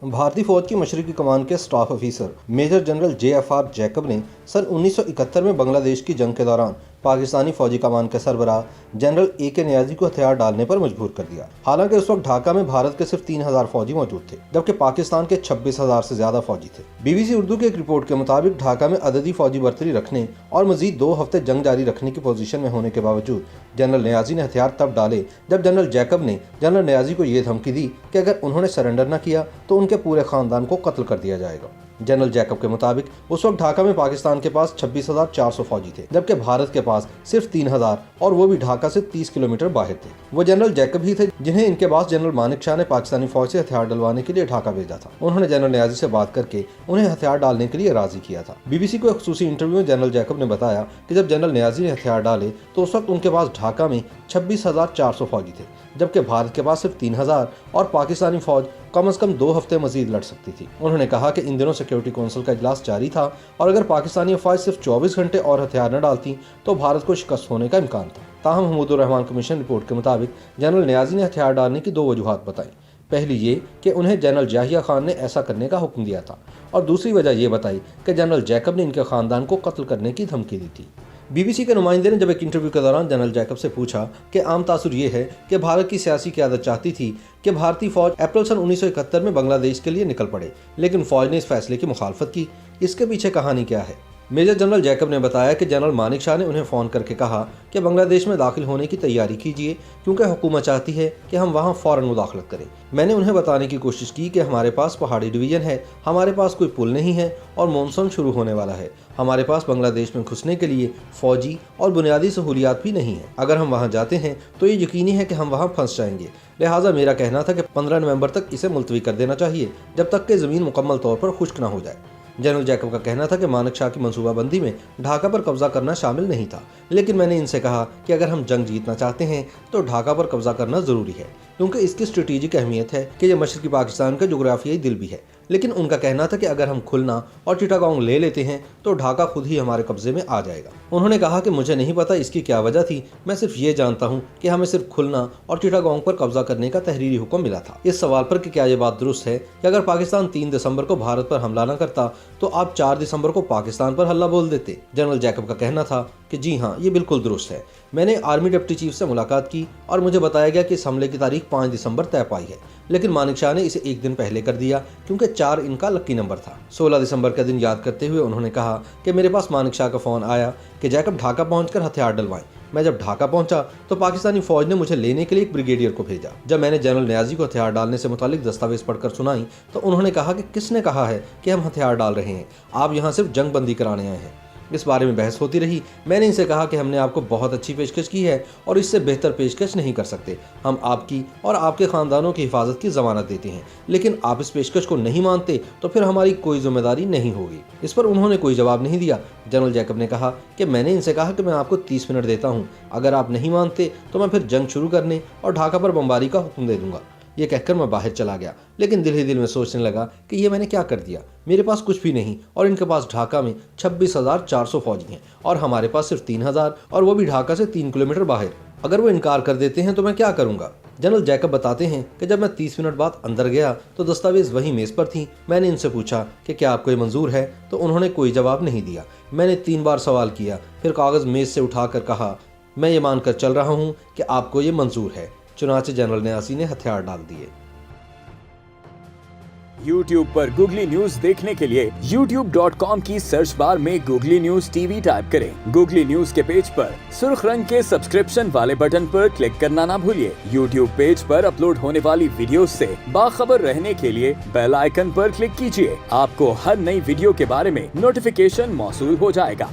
भारतीय फौज की मशरकी कमान के staff officer major general JFR Jacob ने सन 1971 में बांग्लादेश की जंग के दौरान पाकिस्तानी फौजी कमान के सरबराह जनरल AK नियाजी को हथियार डालने पर मजबूर कर दिया। हालांकि उस वक्त ढाका में भारत के सिर्फ 3000 फौजी मौजूद थे, जबकि पाकिस्तान के 26,000 से ज्यादा फौजी थे। BBC उर्दू की एक रिपोर्ट के मुताबिक ढाका में अददी फौजी बर्तरी रखने और मजीद 2 हफ्ते जंग जारी रखने की पोजीशन में होने के बावजूद जनरल नियाजी ने हथियार तब डाले जब जनरल जैकब ने जनरल नियाजी को ये धमकी दी कि अगर उन्होंने सरेंडर न किया तो उनके पूरे खानदान को कत्ल कर दिया जाएगा। जनरल जैकब के मुताबिक उस वक्त ढाका में पाकिस्तान के पास 26,400 फौजी थे, जबकि भारत के पास सिर्फ 3,000 और वो भी ढाका से 30 किलोमीटर बाहर थे। वो जनरल जैकब ही थे जिन्हें इनके पास जनरल मानिक शाह ने पाकिस्तानी फौज से हथियार डलवाने के लिए ढाका भेजा था। उन्होंने जनरल नियाजी से बात करके उन्हें हथियार डालने के लिए राजी किया था। BBC को एक खुसूसी इंटरव्यू में जनरल जैकब ने बताया कि जब जनरल नियाजी ने हथियार डाले तो उस वक्त उनके पास ढाका में 26,400 फौजी थे, जबकि भारत के पास सिर्फ 3,000 और पाकिस्तानी फौज कम से कम 2 हफ्ते मजीद लड़ सकती थी। उन्होंने कहा कि इन दिनों सिक्योरिटी काउंसिल का इजलास जारी था और अगर पाकिस्तानी अफवाज सिर्फ 24 घंटे और हथियार न डालती तो भारत को शिकस्त होने का इम्कान था। ताहम महमूदुर रहमान कमीशन रिपोर्ट के मुताबिक जनरल नियाजी ने हथियार डालने की 2 वजूहात बताई। पहली ये कि उन्हें जनरल जाहिया खान ने ऐसा करने का हुक्म दिया था, और दूसरी वजह ये बताई कि जनरल जैकब ने इनके खानदान को कत्ल करने की धमकी दी थी। BBC के नुमाइंदे ने जब एक इंटरव्यू के दौरान जनरल जैकब से पूछा कि आम तासुर ये है कि भारत की सियासी क़यादत चाहती थी कि भारतीय फौज अप्रैल सन 1971 में बांग्लादेश के लिए निकल पड़े, लेकिन फौज ने इस फैसले की मुखालफत की। इसके पीछे कहानी क्या है? मेजर जनरल जैकब ने बताया कि जनरल मानिक शाह ने उन्हें फ़ोन करके कहा कि बांग्लादेश में दाखिल होने की तैयारी कीजिए क्योंकि हुकूमत चाहती है कि हम वहां फ़ौरन मुदाखलत करें। मैंने उन्हें बताने की कोशिश की कि हमारे पास पहाड़ी डिवीज़न है, हमारे पास कोई पुल नहीं है और मानसून शुरू होने वाला है। हमारे पास बांग्लादेश में घुसने के लिए फ़ौजी और बुनियादी सहूलियात भी नहीं है। अगर हम वहाँ जाते हैं तो ये यकीनी है कि हम वहाँ फंस जाएंगे। लिहाजा मेरा कहना था कि 15 नवंबर तक इसे मुलतवी कर देना चाहिए, जब तक कि ज़मीन मुकम्मल तौर पर खुश्क ना हो जाए। जनरल जैकब का कहना था कि मानिक शाह की मंसूबाबंदी में ढाका पर कब्जा करना शामिल नहीं था, लेकिन मैंने इनसे कहा कि अगर हम जंग जीतना चाहते हैं तो ढाका पर कब्जा करना ज़रूरी है, क्योंकि इसकी स्ट्रेटेजिक अहमियत है कि यह मशरकी पाकिस्तान का जोग्राफियाई दिल भी है। लेकिन उनका कहना था कि अगर हम खुलना और चिटागोंग ले लेते हैं तो ढाका खुद ही हमारे कब्जे में आ जाएगा। उन्होंने कहा कि मुझे नहीं पता इसकी क्या वजह थी, मैं सिर्फ ये जानता हूँ कि हमें सिर्फ खुलना और चिटागोंग पर कब्जा करने का तहरीरी हुक्म मिला था। इस सवाल पर कि क्या ये बात दुरुस्त है कि अगर पाकिस्तान 3 दिसंबर को भारत पर हमला न करता तो आप 4 दिसंबर को पाकिस्तान पर हल्ला बोल देते। जनरल जैकब का कहना था कि जी हाँ, ये बिल्कुल दुरुस्त है। मैंने आर्मी डिप्टी चीफ से मुलाकात की और मुझे बताया गया कि इस हमले की तारीख 5 दिसंबर तय पाई है, लेकिन मानिक शाह ने इसे 1 दिन पहले कर दिया क्योंकि 4 इनका लकी नंबर था। 16 दिसंबर का दिन याद करते हुए उन्होंने कहा कि मेरे पास मानिक शाह का फ़ोन आया कि जैकब ढाका पहुंचकर हथियार डलवाएं। मैं जब ढाका पहुंचा तो पाकिस्तानी फौज ने मुझे लेने के लिए एक ब्रिगेडियर को भेजा। जब मैंने जनरल नियाजी को हथियार डालने से मुतालिक दस्तावेज पढ़कर सुनाई तो उन्होंने कहा कि किसने कहा है कि हम हथियार डाल रहे हैं, आप यहाँ सिर्फ जंग बंदी कराने आए हैं। इस बारे में बहस होती रही। मैंने इनसे कहा कि हमने आपको बहुत अच्छी पेशकश की है और इससे बेहतर पेशकश नहीं कर सकते। हम आपकी और आपके ख़ानदानों की हिफाजत की ज़मानत देते हैं, लेकिन आप इस पेशकश को नहीं मानते तो फिर हमारी कोई जिम्मेदारी नहीं होगी। इस पर उन्होंने कोई जवाब नहीं दिया। जनरल जैकब ने कहा कि मैंने इनसे कहा कि मैं आपको 30 मिनट देता हूँ, अगर आप नहीं मानते तो मैं फिर जंग शुरू करने और ढाका पर बमबारी का हुक्म दे दूंगा। ये कहकर मैं बाहर चला गया, लेकिन दिल ही दिल में सोचने लगा कि ये मैंने क्या कर दिया। मेरे पास कुछ भी नहीं और इनके पास ढाका में 26,400 फौजी हैं और हमारे पास सिर्फ 3,000 और वो भी ढाका से 3 किलोमीटर बाहर। अगर वो इनकार कर देते हैं तो मैं क्या करूँगा? जनरल जैकब बताते हैं कि जब मैं 30 मिनट बाद अंदर गया तो दस्तावेज वही मेज़ पर थी। मैंने इनसे पूछा कि क्या आपको ये मंजूर है, तो उन्होंने कोई जवाब नहीं दिया। मैंने 3 बार सवाल किया, फिर कागज़ मेज़ से उठाकर कहा, मैं ये मानकर चल रहा हूँ कि आपको ये मंजूर है। चुनाचे जनरल नियाजी ने हथियार डाल दिए। YouTube पर गूगली न्यूज देखने के लिए youtube.com की सर्च बार में गूगली न्यूज TV टाइप करें। गूगली न्यूज के पेज पर सुर्ख रंग के सब्सक्रिप्शन वाले बटन पर क्लिक करना ना भूलिए। YouTube पेज पर अपलोड होने वाली वीडियोस से बाखबर रहने के लिए बेल आइकन पर क्लिक कीजिए। आपको हर नई वीडियो के बारे में नोटिफिकेशन मौसूल हो जाएगा।